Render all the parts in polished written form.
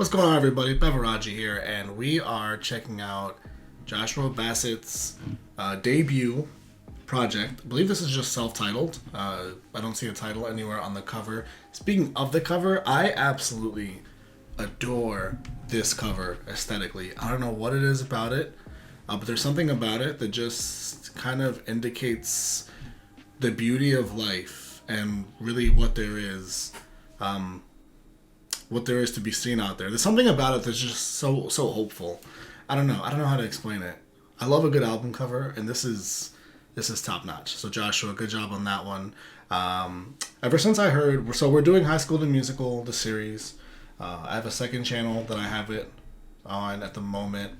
What's going on, everybody? Beveragy here, and we are checking out Joshua Bassett's debut project. I believe this is just self-titled. I don't see a title anywhere on the cover. Speaking of the cover, I absolutely adore this cover aesthetically. I don't know what it is about it, but there's something about it that just kind of indicates the beauty of life and really what there is. What there is to be seen out there. There's something about it that's just so hopeful. I don't know how to explain it. I love a good album cover, and this is top notch. So Joshua, good job on that one. Ever since I heard, so we're doing High School the Musical, the series. I have a second channel that I have it on at the moment.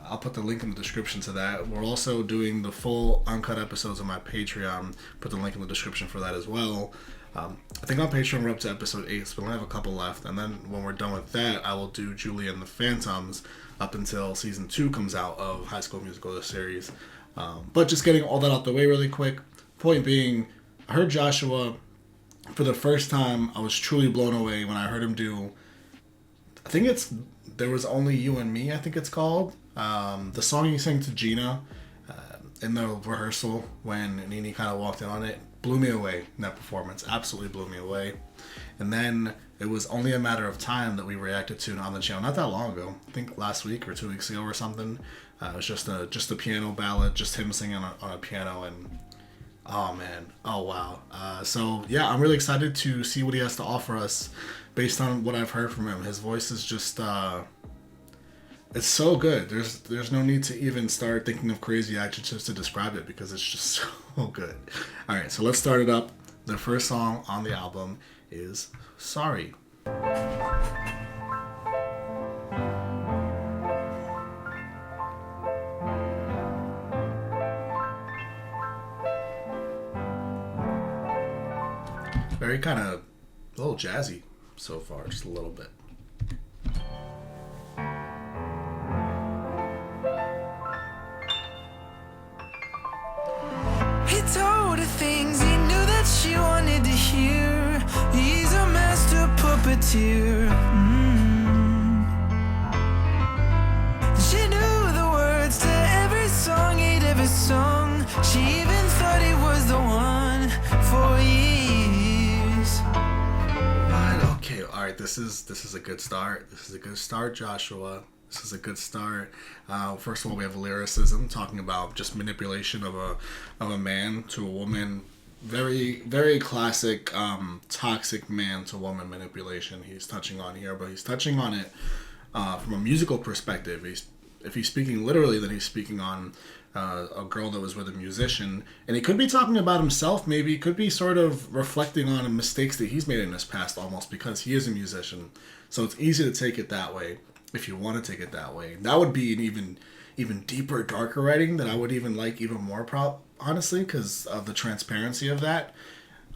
I'll put the link in the description to that. We're also doing the full uncut episodes on my Patreon. Put the link in the description for that as well. I think on Patreon we're up to episode 8, so we only have a couple left. And then when we're done with that, I will do Julie and the Phantoms up until season 2 comes out of High School Musical, the series. But just getting all that out the way really quick. Point being, I heard Joshua for the first time. I was truly blown away when I heard him do, I think it's There Was Only You and Me, I think it's called. The song he sang to Gina in the rehearsal when Nene kind of walked in on it blew me away in that performance. Absolutely blew me away. And then it was Only a Matter of Time that we reacted to on the channel not that long ago. I think last week or 2 weeks ago or something. It was just a piano ballad, just him singing on a piano, and oh man, oh wow. So yeah, I'm really excited to see what he has to offer us based on what I've heard from him. His voice is just it's so good. There's no need to even start thinking of crazy adjectives to describe it because it's just so good. All right, so let's start it up. The first song on the album is Sorry. Very kind of a little jazzy so far, just a little bit. He told her things he knew that she wanted to hear. He's a master puppeteer. She knew the words to every song he'd ever sung. She even thought he was the one for years. What? Okay, all right. This is a good start. This is a good start, Joshua. This is a good start. First of all, we have lyricism talking about just manipulation of a man to a woman. Very, very classic toxic man to woman manipulation he's touching on here, but he's touching on it from a musical perspective. If he's speaking literally, then he's speaking on a girl that was with a musician. And he could be talking about himself, maybe. He could be sort of reflecting on mistakes that he's made in his past almost because he is a musician. So it's easy to take it that way. If you want to take it that way, that would be an even deeper, darker writing that I would even like even more, honestly, because of the transparency of that.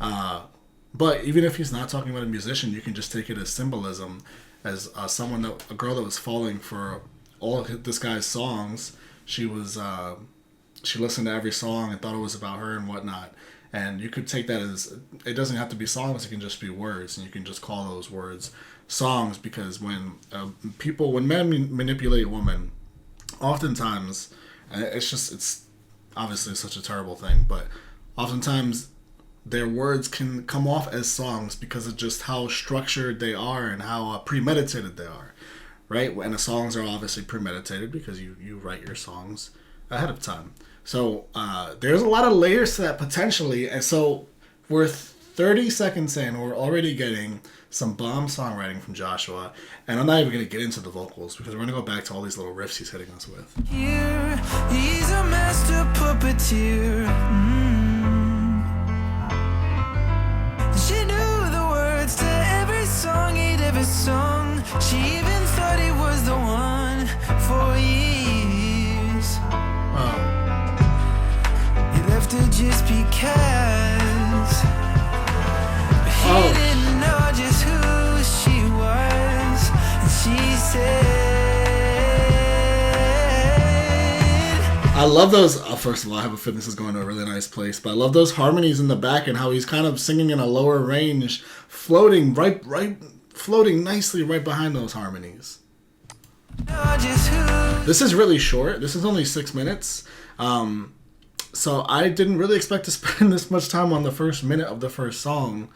But even if he's not talking about a musician, you can just take it as symbolism, as a girl that was falling for all of this guy's songs. She listened to every song and thought it was about her and whatnot. And you could take that as, it doesn't have to be songs, it can just be words, and you can just call those words songs, because when men manipulate women, oftentimes, it's obviously such a terrible thing, but oftentimes their words can come off as songs because of just how structured they are and how premeditated they are, right? And the songs are obviously premeditated because you write your songs ahead of time. So there's a lot of layers to that potentially, and so we're 30 seconds in, we're already getting some bomb songwriting from Joshua, and I'm not even going to get into the vocals because we're going to go back to all these little riffs he's hitting us with. Here, he's a master puppeteer. She knew the words to every song he'd ever sung. She even thought he was the one for years. He left her just because he didn't know just who she was. And she said, I love those. First of all, I have a feeling this is going to a really nice place, but I love those harmonies in the back and how he's kind of singing in a lower range, floating right floating nicely right behind those harmonies. know just who. This is really short. This is only 6 minutes. So I didn't really expect to spend this much time on the first minute of the first song,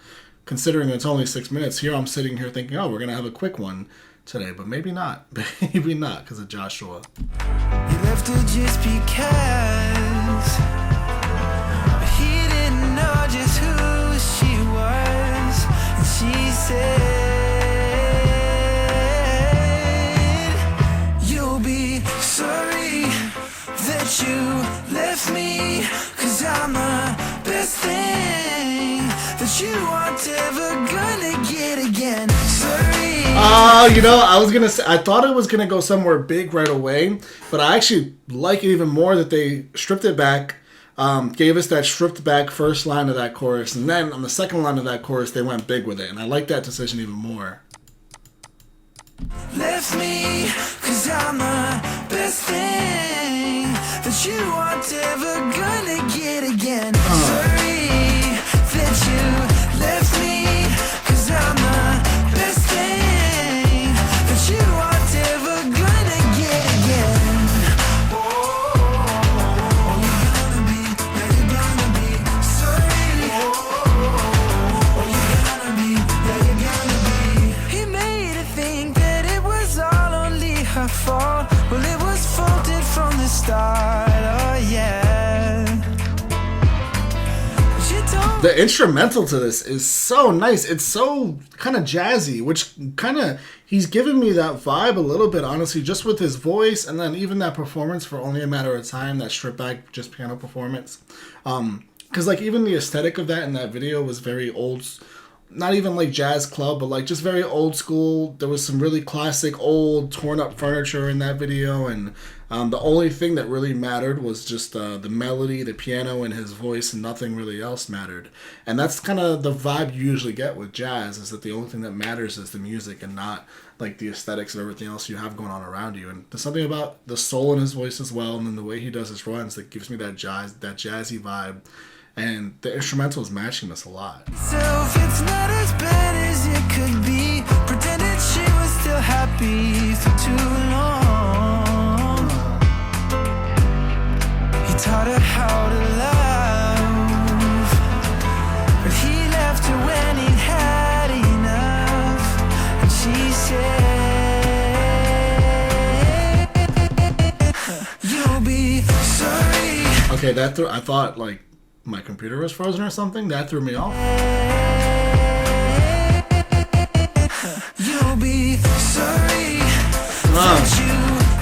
considering it's only 6 minutes. Here I'm sitting here thinking, oh, we're going to have a quick one today, but maybe not. Maybe not because of Joshua. You left her just because. But he didn't know just who she was. And she said, you'll be sorry that you left me. Cause I'm the best thing that you aren't ever gonna get again. Sorry. You know, I was gonna say, I thought it was gonna go somewhere big right away, but I actually like it even more that they stripped it back, gave us that stripped back first line of that chorus, and then on the second line of that chorus they went big with it, and I like that decision even more. Left me, cause I'm the best thing that you aren't ever gonna get again. Sorry that you left me, cause I'm the best thing that you aren't ever gonna get again. Oh, you're gonna be, yeah, you're gonna be sorry. Oh, you're gonna be, yeah, you're gonna be. He made her think that it was all only her fault. Well, it was faulted from the start, oh yeah. She told The instrumental to this is so nice. It's so kind of jazzy, which kind of, he's giving me that vibe a little bit, honestly, just with his voice, and then even that performance for Only a Matter of Time, that stripped back just piano performance. Because like even the aesthetic of that in that video was very old, not even like jazz club, but like just very old school. There was some really classic old torn up furniture in that video, and the only thing that really mattered was just the melody, the piano, and his voice, and nothing really else mattered. And that's kind of the vibe you usually get with jazz, is that the only thing that matters is the music and not like the aesthetics of everything else you have going on around you. And there's something about the soul in his voice as well, and then the way he does his runs that gives me that jazzy vibe. And the instrumental is matching this a lot. So if it's not as bad as it could be, pretended she was still happy for too long. He taught her how to love, but he left her when he'd had enough. And she said, you'll be sorry. Okay, I thought like my computer was frozen or something. That threw me off. You'll be sorry that you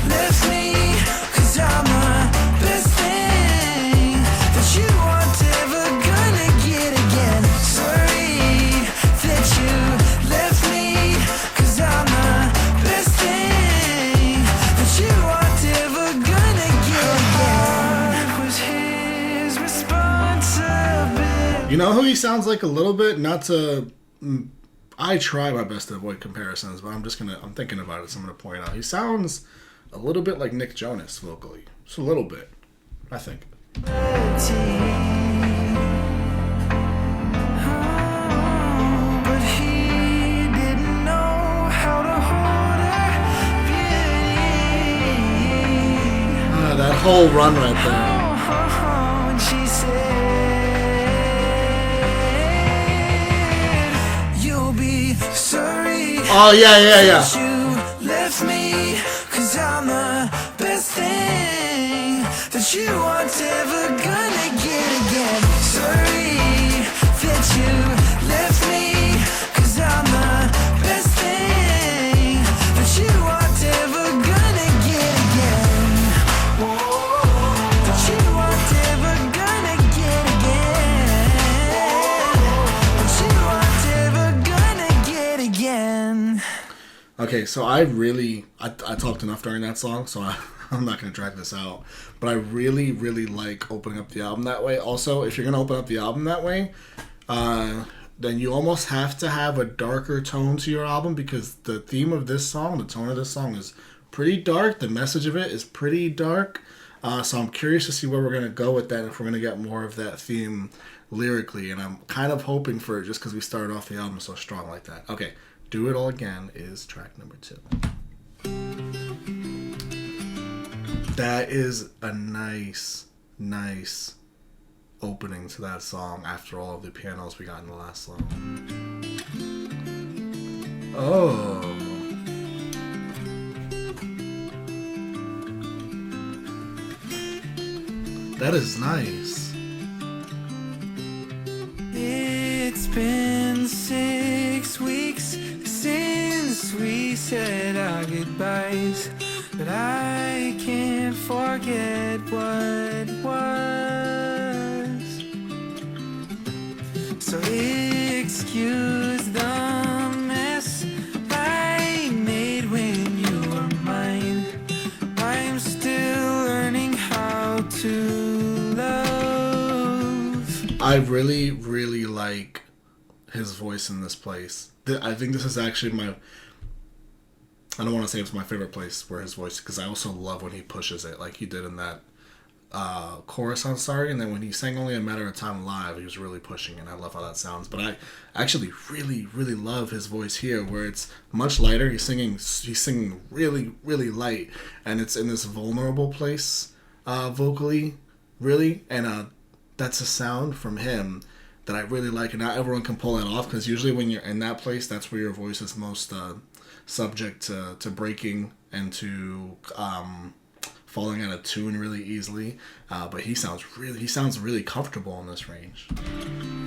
left me, cause I'm the best thing that you aren't ever gonna get again. Sorry that you left me, cause I'm the best thing that you aren't ever gonna get again. It was his responsibility. You know who he sounds like a little bit? Not to... I try my best to avoid comparisons, but I'm thinking about it, so I'm going to point out. He sounds a little bit like Nick Jonas vocally. Just a little bit, I think. But he didn't know how to hold her beauty. That whole run right there. And she said, you'll be sorry. Oh, yeah. You left me, cause I'm the best thing that you aren't ever gonna get again. Sorry that you left me, cause I'm the best thing that you aren't ever gonna get again. That you aren't ever gonna get again. That you aren't ever gonna get again. Okay, so I talked enough during that song, so I'm not going to drag this out. But I really, really like opening up the album that way. Also, if you're going to open up the album that way, then you almost have to have a darker tone to your album, because the theme of this song, the tone of this song is pretty dark. The message of it is pretty dark. So I'm curious to see where we're going to go with that, if we're going to get more of that theme lyrically. And I'm kind of hoping for it just because we started off the album so strong like that. Okay. Do It All Again is track number 2. That is a nice opening to that song after all of the pianos we got in the last song. Oh. That is nice. It's been 6 weeks since we said our goodbyes, but I can't forget what was. So excuse the mess I made when you were mine. I'm still learning how to love. I really like his voice in this place. I think this is actually I don't want to say it's my favorite place where his voice, because I also love when he pushes it like he did in that chorus on Sorry, and then when he sang Only a Matter of Time live, he was really pushing it. I love how that sounds. But I actually really love his voice here, where it's much lighter. He's singing really light, and it's in this vulnerable place vocally, really, and that's a sound from him that I really like, and not everyone can pull that off, because usually when you're in that place, that's where your voice is most subject to breaking and to falling out of tune really easily. But he sounds really comfortable in this range.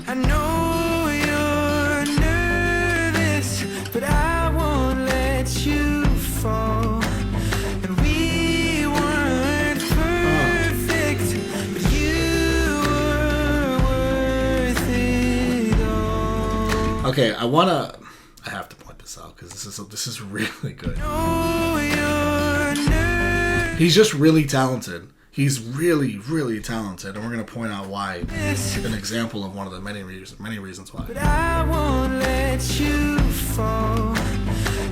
I know you're nervous, but I won't let you fall. And we weren't perfect, but you were worth it all. Okay, I have to point this out because this is really good. He's just really talented. He's really talented, and we're gonna point out why. An example of one of the many reasons why. But I won't let you fall.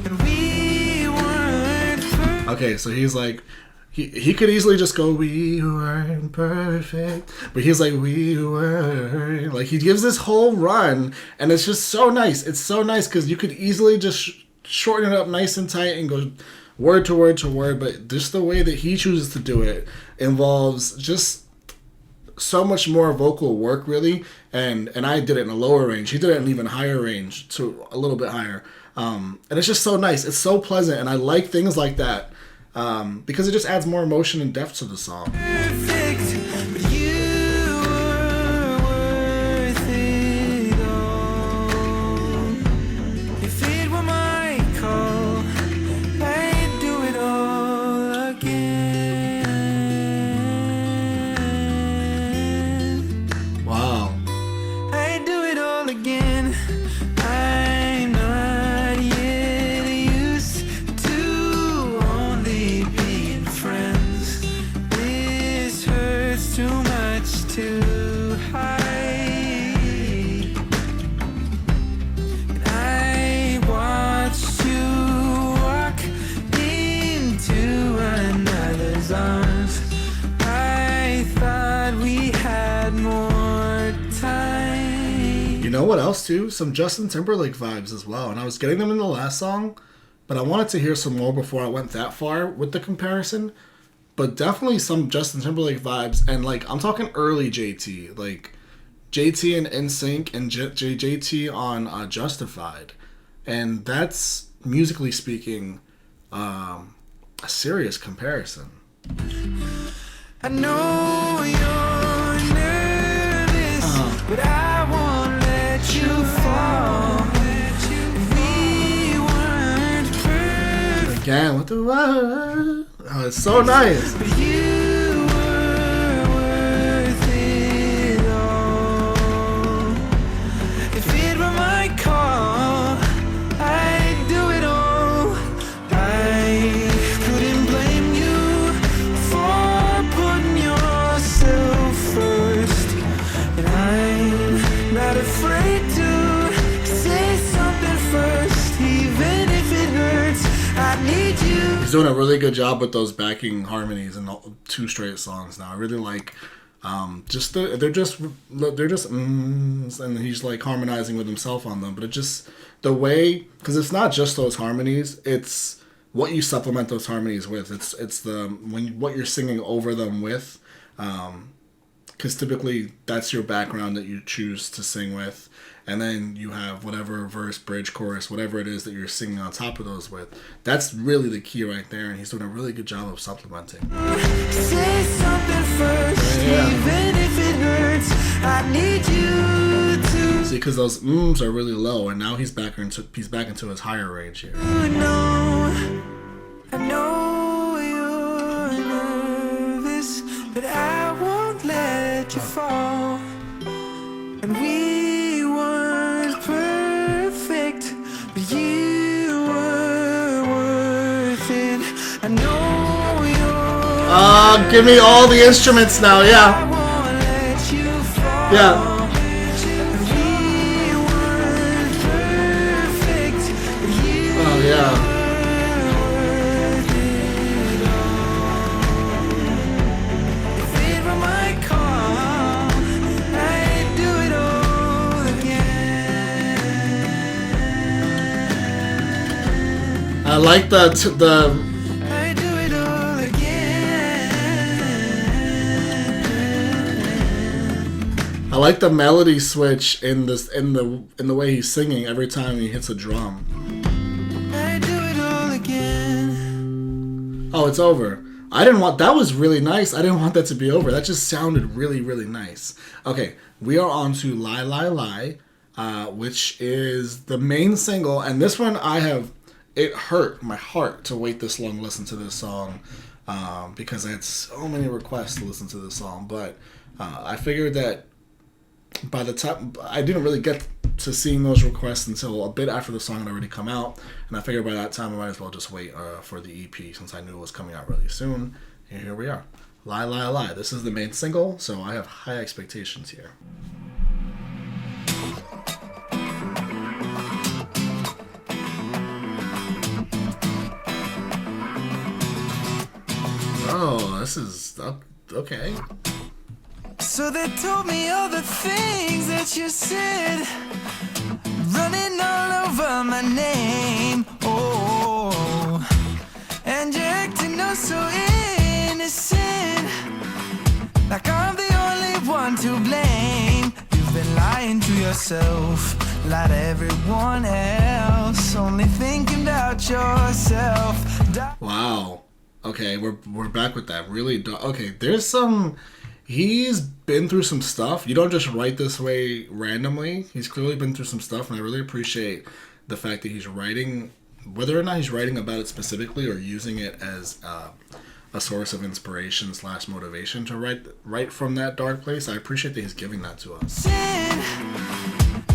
And we weren't Okay, so he's like, he could easily just go, we weren't perfect, but he's like, we were, like, he gives this whole run, and it's just so nice. It's so nice because you could easily just shorten it up nice and tight and go word to word to word, but just the way that he chooses to do it involves just so much more vocal work, really. And I did it in a lower range. He did it in an even higher range, to a little bit higher. And it's just so nice. It's so pleasant, and I like things like that because it just adds more emotion and depth to the song. perfect, but you were worth it all. If it were my call, I'd do it all again. Wow. I'd do it all again. I'm not yet used to only being friends. This hurts too much to hide. And I watched you walk into another's arms. I thought we had more time. You know what else too? Some Justin Timberlake vibes as well. And I was getting them in the last song, but I wanted to hear some more before I went that far with the comparison. But definitely some Justin Timberlake vibes, and like I'm talking early JT, like JT and NSYNC and JT on Justified, and that's musically speaking a serious comparison. I know you're nervous, but I won't let you fall. We weren't perfect, Again with the word. Oh, it's so nice. but you were worth it all. If it were my call, I'd do it all. I couldn't blame you for putting yourself first, and I'm not afraid to say something first, even if it hurts. I need you. He's doing a really good job with those backing harmonies in 2 straight songs now. I really like They're just and he's like harmonizing with himself on them. But it just the way, because it's not just those harmonies, it's what you supplement those harmonies with. It's what you're singing over them with. Because typically that's your background that you choose to sing with, and then you have whatever verse, bridge, chorus, whatever it is that you're singing on top of those with. That's really the key right there, and he's doing a really good job of supplementing. Say something first, even if it hurts. I need you to. See, because those mms are really low, and now he's back into his higher range here. I know you're nervous, but I won't let you fall. And we weren't perfect, but you were worth it. I know you're. Give me all the instruments now, I yeah. won't let you fall. Yeah. And we weren't perfect, but you Oh, yeah. were worth it all. If it were my call, I'd do it all again. I like the I'd do it all again. I like the melody switch in the way he's singing every time he hits a drum. I'd do it all again. Oh, it's over. That was really nice. I didn't want that to be over. That just sounded really, really nice. Okay, we are on to Lie, Lie, Lie, which is the main single. And this one it hurt my heart to wait this long to listen to this song because I had so many requests to listen to this song. But I figured that by the time I didn't really get to seeing those requests until a bit after the song had already come out, and I figured by that time I might as well just wait for the EP since I knew it was coming out really soon. And here we are. Lie, Lie, Lie. This is the main single, so I have high expectations here. Oh, this is okay. So they told me all the things that you said, running all over my name. Oh, and you're acting oh so innocent, like I'm the only one to blame. You've been lying to yourself, lied to everyone else, only thinking about yourself. Wow. Okay, we're back with that. Really okay, there's some. He's been through some stuff. You don't just write this way randomly. He's clearly been through some stuff, and I really appreciate the fact that he's writing, whether or not he's writing about it specifically or using it as a source of inspiration / motivation to write from that dark place. I appreciate that he's giving that to us.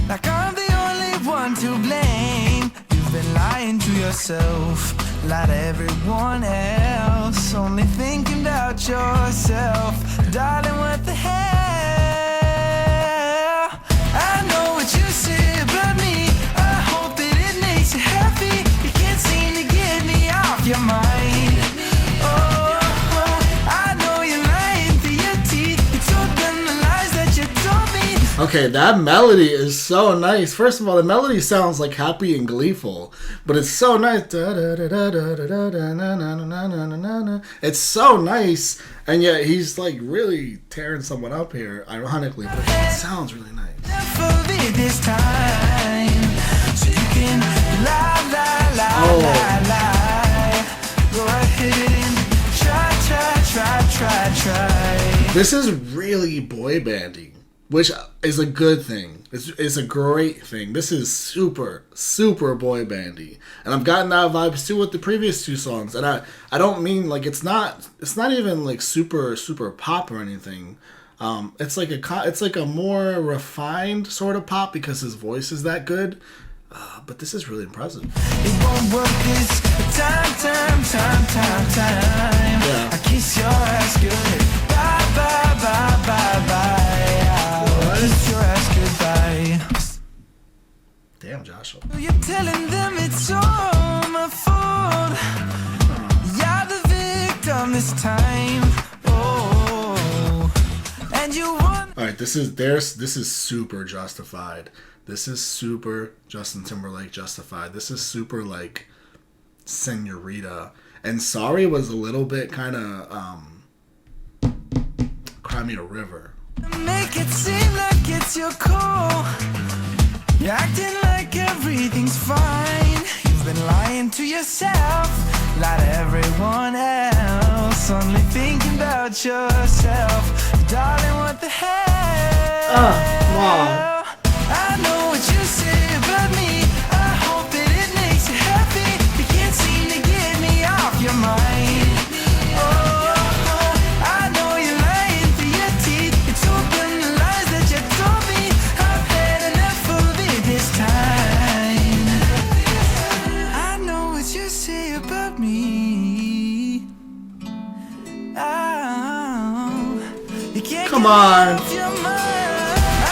Like I'm the only one to blame. You've been lying to yourself, lie to everyone else, only thinking about yourself. Darling, what the hell? I know what you say about me, I hope that it makes you happy. You can't seem to get me off your mind. Oh, I know you're lying through your teeth. You told them the lies that you told me. Okay, that melody is so nice. First of all, the melody sounds like happy and gleeful, but it's so nice. It's so nice, and yet he's like really tearing someone up here, ironically, but it sounds really nice. This time, so you can lie, lie, lie, lie, lie. Go ahead and try. This is really boy bandy, which is a good thing. It's a great thing. This is super, super boy bandy, and I've gotten that vibes too with the previous two songs. And I don't mean like it's not even like super, super pop or anything. It's like a more refined sort of pop because his voice is that good. But this is really impressive. It won't work this time. Yeah. I kiss your ass good. Bye. I'll kiss your ass goodbye. Damn, Joshua. You're telling them it's all my fault. You're the victim this time. Oh, and This is super Justified. This is super Justin Timberlake Justified. This is super like Senorita. And Sorry was a little bit kind of Cry Me a River. Make it seem like it's your call. You're acting like everything's fine. You've been lying to yourself, lie to everyone else. Only thinking about yourself. Darling, what the hell? Wow. I know what you say about me. I hope that it makes you happy. You can't seem to get me off your mind. I know you're lying through your teeth. It's open the lies that you told me. I've had enough of it this time. I know what you say about me. You can't Come get me on. off your mind.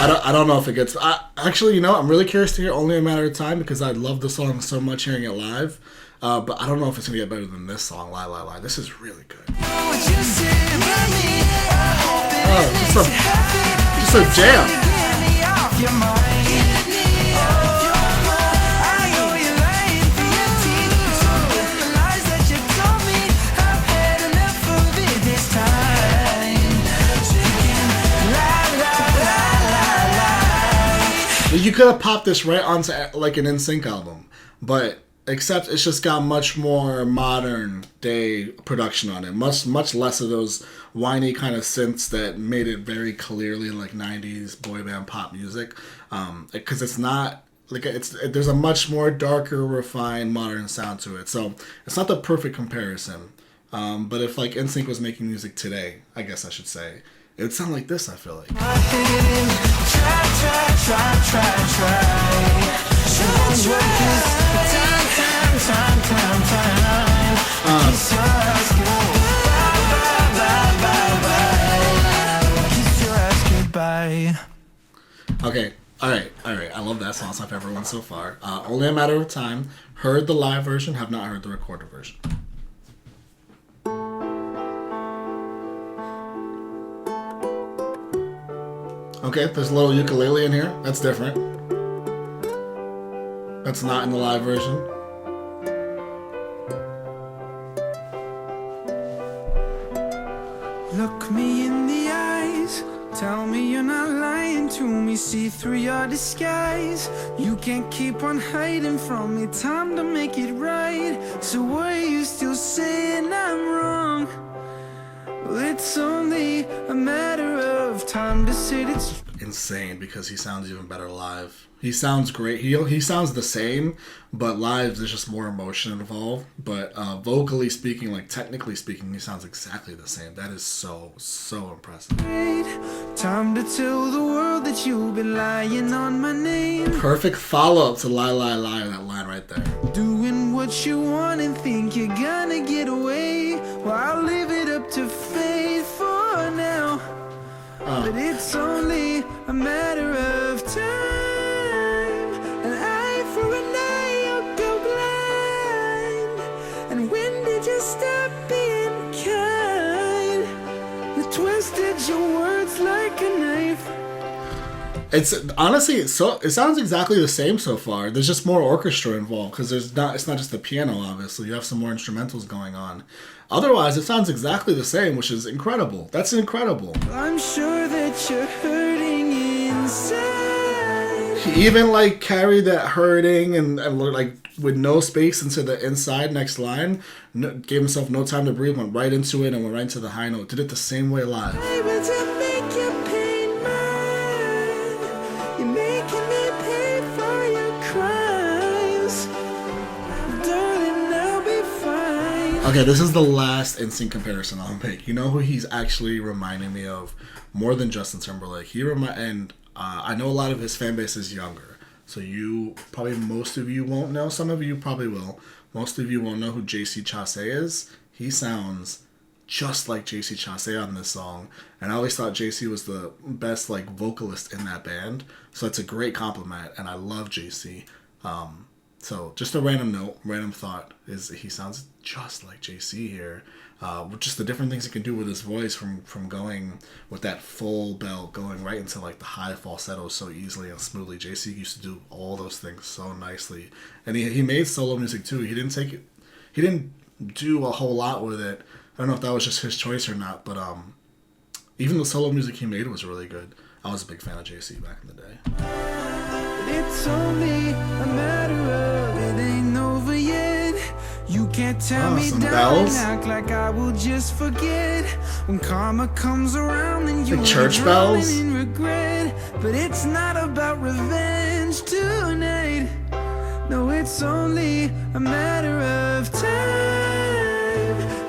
I don't know if it gets. Actually, you know, I'm really curious to hear Only a Matter of Time because I love the song so much hearing it live. But I don't know if it's gonna get better than this song, Lie Lie Lie. This is really good. Just a jam. You could have popped this right onto like an NSYNC album, but except it's just got much more modern day production on it. Much less of those whiny kind of synths that made it very clearly like 90s boy band pop music. Because it's not like there's a much more darker, refined, modern sound to it. So it's not the perfect comparison. But if like NSYNC was making music today, I guess I should say, it would sound like this, I feel like. Okay, alright. I love that song. It's my favorite one so far. Only a Matter of Time. Heard the live version, have not heard the recorded version. Okay, there's a little ukulele in here. That's different. That's not in the live version. Look me in the eyes. Tell me you're not lying to me. See through your disguise. You can't keep on hiding from me. Time to make it right. So why are you still saying I'm wrong? Well, it's only a matter of time to sit. It's insane because he sounds even better live. He sounds great. He sounds the same, but live there's just more emotion involved. But vocally speaking, like technically speaking, he sounds exactly the same. That is so impressive. time to tell the world that you've been lying on my name. Perfect follow-up to Lie Lie Lie, that line right there. Doing what you want and think you're gonna get away. Well, I'll leave it up to fate for now. But it's only a matter of time. An eye for an eye, you'll go blind. And when did you stop being kind? You twisted your words like a knife. It's honestly, it sounds exactly the same so far. There's just more orchestra involved because it's not just the piano. Obviously, you have some more instrumentals going on. Otherwise, it sounds exactly the same, which is incredible. That's incredible. I'm sure that you're hurting inside. He even like carried that hurting and like with no space into the inside next line. Gave himself no time to breathe. Went right into it and went right into the high note. Did it the same way live. Able to make your pain mine. You're making me pay for your crimes. Darling, I'll be fine. Okay, this is the last NSYNC comparison I'll make. You know who he's actually reminding me of more than Justin Timberlake? I know a lot of his fan base is younger, so most of you won't know. Some of you probably will. Most of you won't know who JC Chasez is. He sounds just like JC Chasez on this song, and I always thought JC was the best like vocalist in that band. So it's a great compliment, and I love JC. So just a random note, random thought is he sounds just like JC here. Just the different things he can do with his voice from going with that full belt going right into like the high falsetto so easily and smoothly. JC used to do all those things so nicely, and he made solo music too. He didn't do a whole lot with it. I don't know if that was just his choice or not, but even the solo music he made was really good. I was a big fan of JC back in the day. It's only a matter of it ain't over yet. You can't tell me some down bells. and act like I will just forget. When karma comes around, then you Like church bells. in regret. But it's not about revenge tonight. No, it's only a matter of time.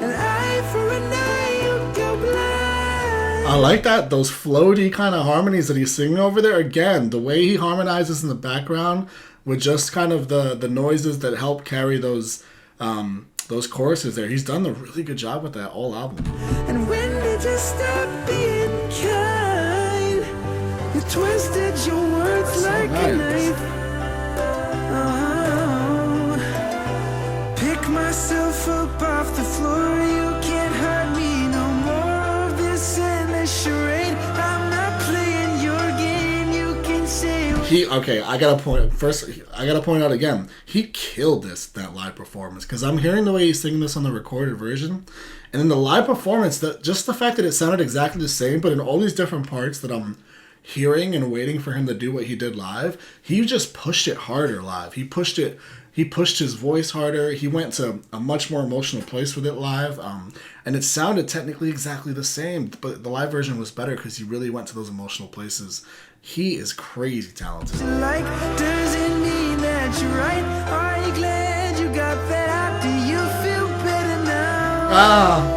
An eye for an eye, you go blind. I like that, those floaty kind of harmonies that he's singing over there. Again, the way he harmonizes in the background with just kind of the noises that help carry those choruses there. He's done a really good job with that all album. And when did you stop being kind? You twisted your words So like nice. a knife. Oh, pick myself up off the floor. You can't hurt me no more of this endless charade. I'm not playing your game. You can say I gotta point out again, he killed that live performance, because I'm hearing the way he's singing this on the recorded version, and in the live performance, just the fact that it sounded exactly the same, but in all these different parts that I'm hearing and waiting for him to do what he did live, he just pushed it harder live. He pushed his voice harder. He went to a much more emotional place with it live, and it sounded technically exactly the same, but the live version was better because he really went to those emotional places. He is crazy talented. like doesn't mean that you're right. Are you glad you got that out? Do you feel better now?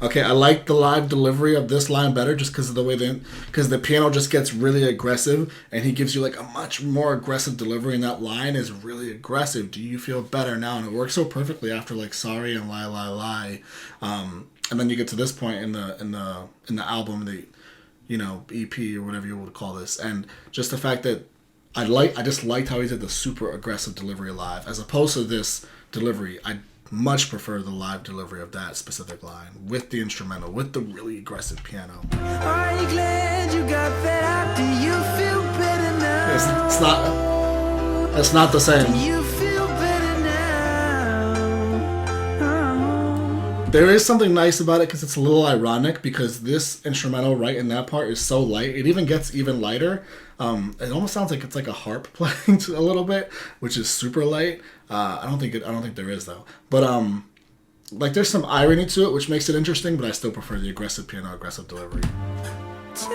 Okay, I like the live delivery of this line better just because of the way because the piano just gets really aggressive and he gives you like a much more aggressive delivery, and that line is really aggressive. Do you feel better now? And it works so perfectly after like Sorry and Lie Lie Lie, and then you get to this point in the album, the EP or whatever you would call this, and just the fact that I just liked how he did the super aggressive delivery live as opposed to this delivery. I much prefer the live delivery of that specific line with the instrumental, with the really aggressive piano. Are you glad you got that out? Do you feel better now? It's not the same. Do you feel better now? There is something nice about it because it's a little ironic, because this instrumental right in that part is so light. It even gets even lighter. It almost sounds like it's like a harp playing a little bit, which is super light. I don't think there is though. But like there's some irony to it, which makes it interesting. But I still prefer the aggressive piano, aggressive delivery. Time,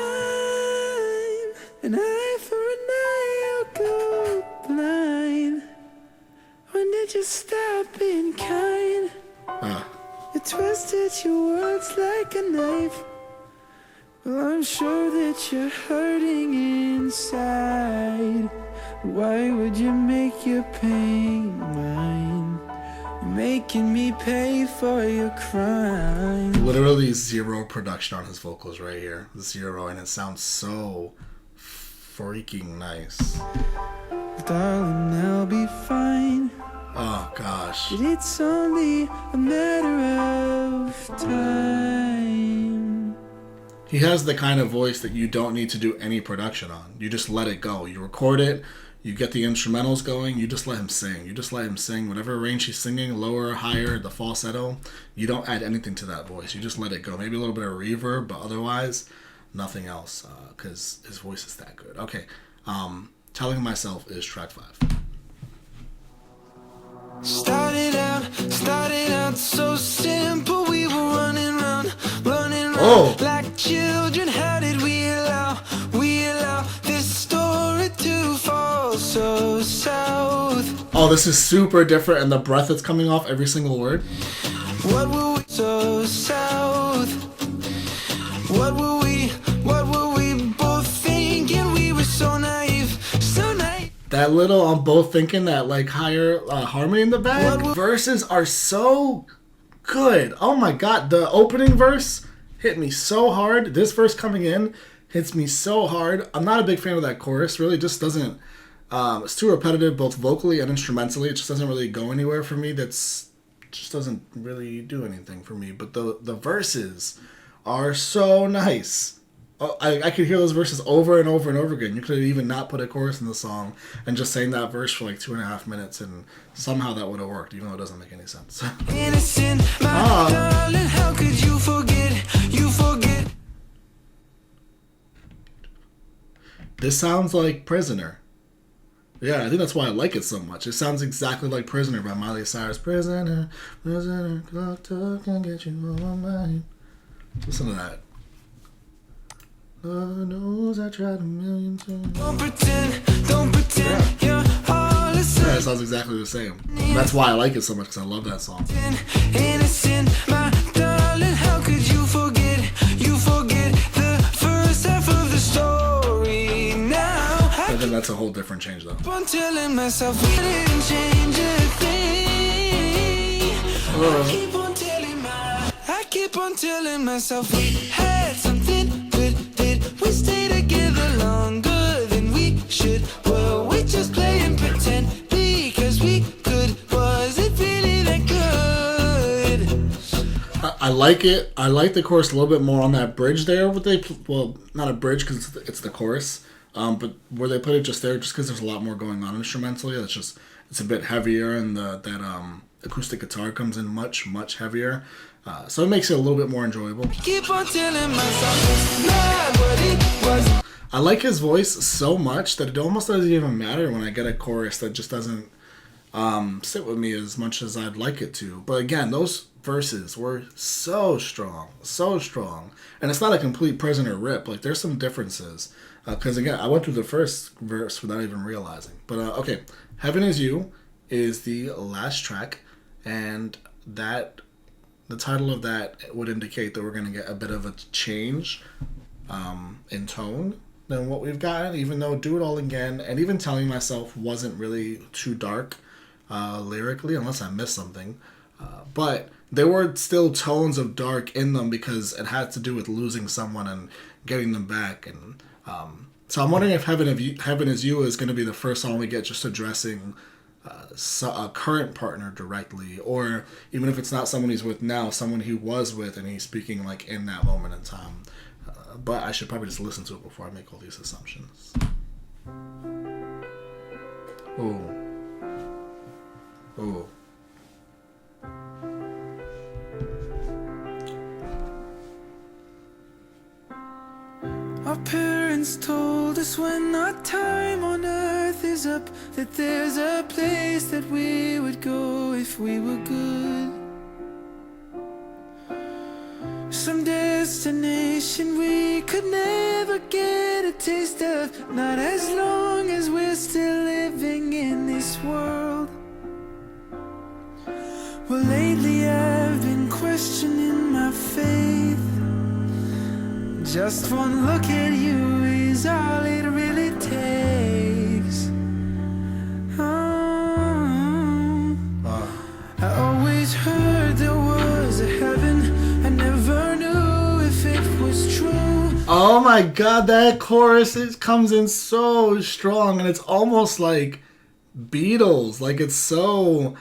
an eye for an eye, I'll go blind. When did you stop being kind? You twisted your words like a knife. Well, I'm sure that you're hurting inside. Why would you make your pain mine? You're making me pay for your crime. Literally zero production on his vocals right here. Zero, and it sounds so freaking nice. Darling, I'll be fine. Oh gosh. But it's only a matter of time. He has the kind of voice that you don't need to do any production on. You just let it go. You record it, you get the instrumentals going, you just let him sing. You just let him sing whatever range he's singing, lower, higher, the falsetto. You don't add anything to that voice. You just let it go. Maybe a little bit of reverb, but otherwise, nothing else, because his voice is that good. Okay, Telling Myself is track 5. Started out so simple. We were running round like children. How did we allow this story to fall so south? Oh, this is super different, and the breath that's coming off every single word. What were we so south? What were we both thinking? We were so naive, so naive. That little, I'm both thinking that like higher harmony in the back. Verses are so good. Oh my god, the opening verse hit me so hard. This verse coming in hits me so hard. I'm not a big fan of that chorus. Really just doesn't It's too repetitive, both vocally and instrumentally. It just doesn't really go anywhere for me. That's just doesn't really do anything for me. But the verses are so nice. Oh, I could hear those verses over and over and over again. You could have even not put a chorus in the song and just sang that verse for like 2.5 minutes, and somehow that would have worked, even though it doesn't make any sense. Innocent, my darling, how could you forget? You forget. This sounds like Prisoner. Yeah, I think that's why I like it so much. It sounds exactly like Prisoner by Miley Cyrus. Prisoner, prisoner, clock can get you on my mind. Listen to that. Lord knows I tried a million times. Don't pretend you're all the same. Yeah, it sounds exactly the same. That's why I like it so much, because I love that song. Innocent, my darling, how could you forget? You forget the first half of the story. Now I think that's a whole different change, though. I'm telling myself we didn't change a thing. I keep on telling myself we had something good. Did we stay together longer than we should? Well, we just play and pretend because we could. Was it really that good? I like it. I like the chorus a little bit more on that bridge there. Well, not a bridge because it's the chorus, but where they put it just there, just because there's a lot more going on instrumentally. It's a bit heavier, and that acoustic guitar comes in much heavier. So it makes it a little bit more enjoyable. Keep on telling myself it's not what it was. I like his voice so much that it almost doesn't even matter when I get a chorus that just doesn't sit with me as much as I'd like it to. But again, those verses were so strong. And it's not a complete Prisoner rip. Like, there's some differences. Because again, I went through the first verse without even realizing. But okay, Heaven Is You is the last track, and that the title of that would indicate that we're going to get a bit of a change in tone than what we've gotten, even though Do It All Again and even Telling Myself wasn't really too dark lyrically, unless I missed something. But there were still tones of dark in them because it had to do with losing someone and getting them back. And so I'm wondering if Heaven Is You is going to be the first song we get just addressing a current partner directly, or even if it's not someone he's with now, someone he was with and he's speaking like in that moment in time. But I should probably just listen to it before I make all these assumptions. Ooh. Our parents told us when our time on earth is up that there's a place that we would go if we were good. Some destination we could never get a taste of, not as long as we're still living in this world. Well, lately I've been questioning my faith. Just one look at you is all it really takes. I always heard there was a heaven. I never knew if it was true. Oh my god, that chorus, it comes in so strong, and it's almost like Beatles. Like, it's so...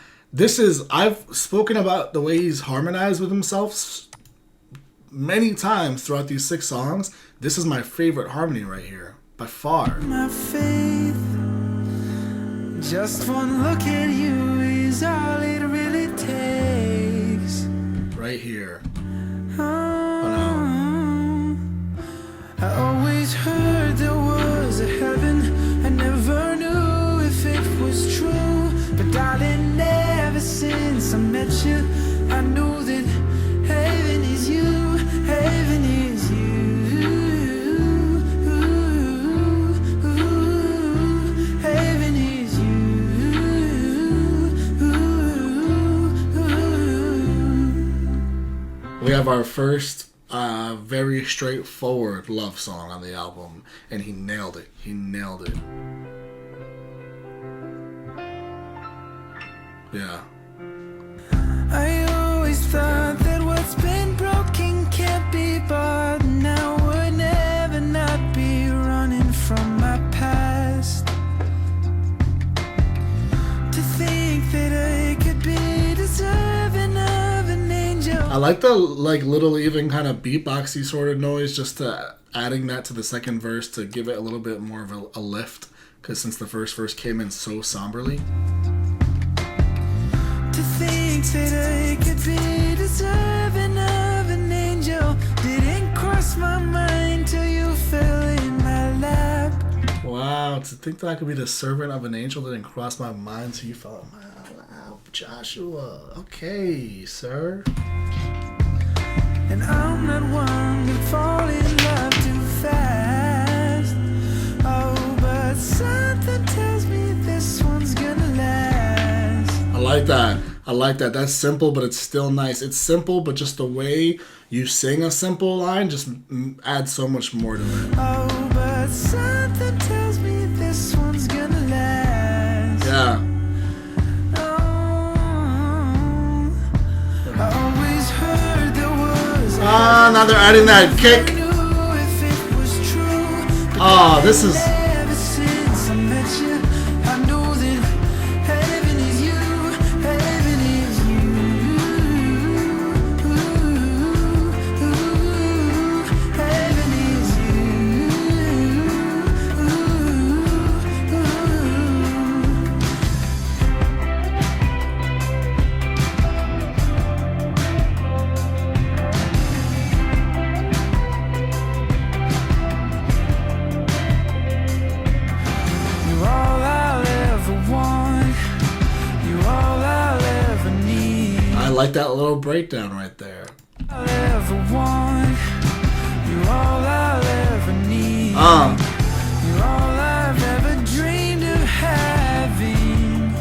I've spoken about the way he's harmonized with himself many times throughout these 6 songs. This is my favorite harmony right here, by far. My faith, just one look at you is all it really takes. Right here. I always heard there was a heaven. I never knew if it was true. But darling, ever since I met you, I knew that heaven is you, heaven is you, heaven is you. We have our first very straightforward love song on the album, and he nailed it. Yeah. I always thought that what's been broken can't be bought. Now would never not be running from my past. I like the like little even kind of beatboxy sort of noise, just to adding that to the second verse to give it a little bit more of a lift. Because since the first verse came in so somberly. To think that I could be deserving of an angel didn't cross my mind till you fell in my lap. Wow, to think that I could be the servant of an angel didn't cross my mind till you fell in my lap. Joshua. Okay, sir. And I'm not one to fall in love too fast. Oh, but something tells me this one's gonna last. I like that. I like that. That's simple, but it's still nice. It's simple, but just the way you sing a simple line just adds so much more to it. Oh, but something tells me this one's gonna last. Yeah. Oh, I always heard there was. Ah, now they're adding that kick. Oh, this is. Ever since I met you, I know that heaven is you, heaven is you, heaven is You're all I'll ever want. You're all I'll ever need. I like that little breakdown right there. I'll ever want. You're all I'll ever need. You're all I've ever dreamed of having.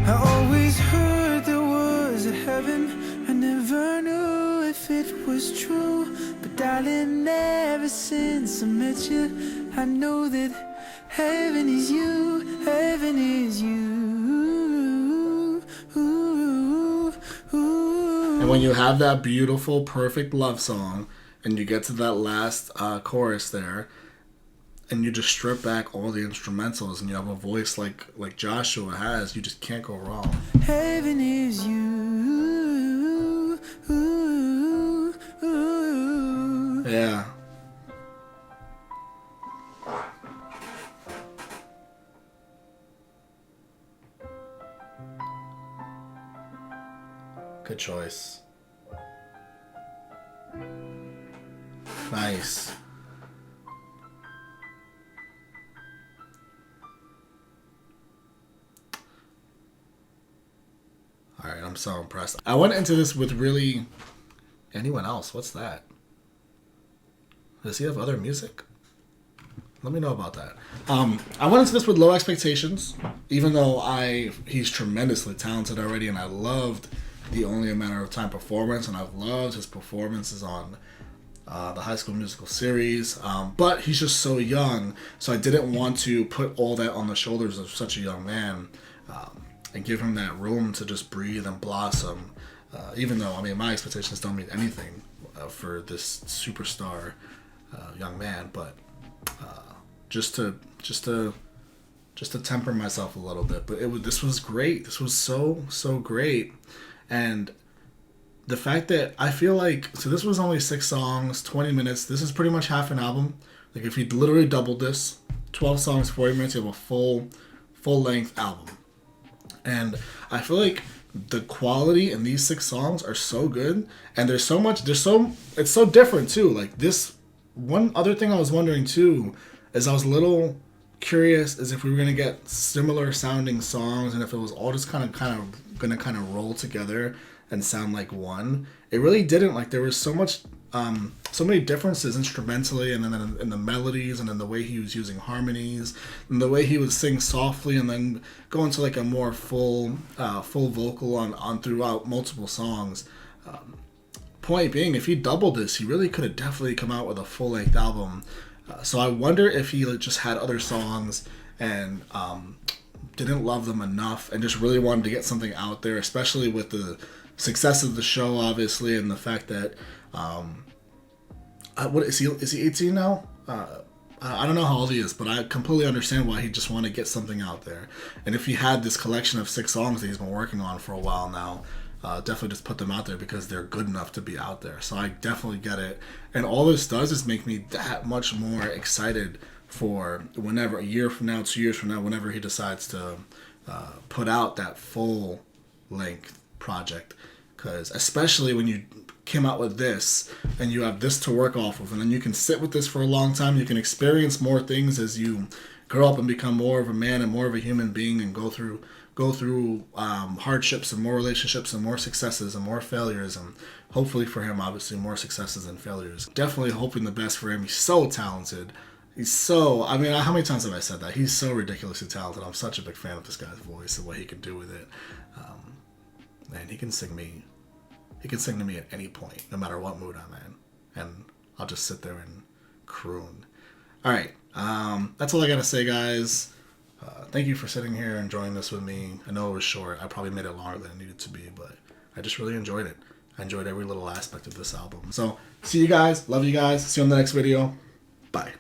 I always heard there was a heaven. I never knew if it was true. But darling, ever since I met you, I know that heaven is you, heaven is you. And when you have that beautiful, perfect love song, and you get to that last chorus there, and you just strip back all the instrumentals, and you have a voice like Joshua has, you just can't go wrong. Heaven is you. Yeah. Good choice. Nice. All right, I'm so impressed. I went into this with really... Anyone else? What's that? Does he have other music? Let me know about that. I went into this with low expectations, even though he's tremendously talented already, and I loved the Only a Matter of Time performance, and I've loved his performances on the High School Musical series. But he's just so young, so I didn't want to put all that on the shoulders of such a young man and give him that room to just breathe and blossom. Even though, I mean, my expectations don't mean anything for this superstar young man, but just to temper myself a little bit. But this was great. This was so great. And the fact that I feel like, so this was only 6 songs, 20 minutes. This is pretty much half an album. Like if you literally doubled this, 12 songs, 40 minutes, you have a full length album. And I feel like the quality in these 6 songs are so good, and it's so different too. Like this, one other thing I was wondering too is I was a little curious as if we were gonna get similar sounding songs, and if it was all just kind of gonna roll together and sound like one. It really didn't. Like there was so many differences instrumentally, and then in the melodies, and in the way he was using harmonies, and the way he would sing softly, and then go into like a more full vocal on throughout multiple songs. Point being, if he doubled this, he really could have definitely come out with a full length album. So I wonder if he just had other songs and didn't love them enough, and just really wanted to get something out there, especially with the success of the show, obviously, and the fact that what is he 18 now? I don't know how old he is, but I completely understand why he just wanted to get something out there. And if he had this collection of 6 songs that he's been working on for a while now, definitely just put them out there because they're good enough to be out there. So I definitely get it. And all this does is make me that much more excited for whenever, a year from now, 2 years from now, whenever he decides to put out that full length project. Because especially when you came out with this and you have this to work off of, and then you can sit with this for a long time, you can experience more things as you grow up and become more of a man and more of a human being, and go through hardships and more relationships and more successes and more failures, and hopefully for him, obviously, more successes and failures. Definitely hoping the best for him. He's so talented. He's so, I mean, how many times have I said that? He's so ridiculously talented. I'm such a big fan of this guy's voice and what he can do with it. Man, he can sing to me at any point, no matter what mood I'm in. And I'll just sit there and croon. All right. That's all I got to say, guys. Thank you for sitting here and enjoying this with me. I know it was short. I probably made it longer than it needed to be, but I just really enjoyed it. I enjoyed every little aspect of this album. So, see you guys. Love you guys. See you on the next video. Bye.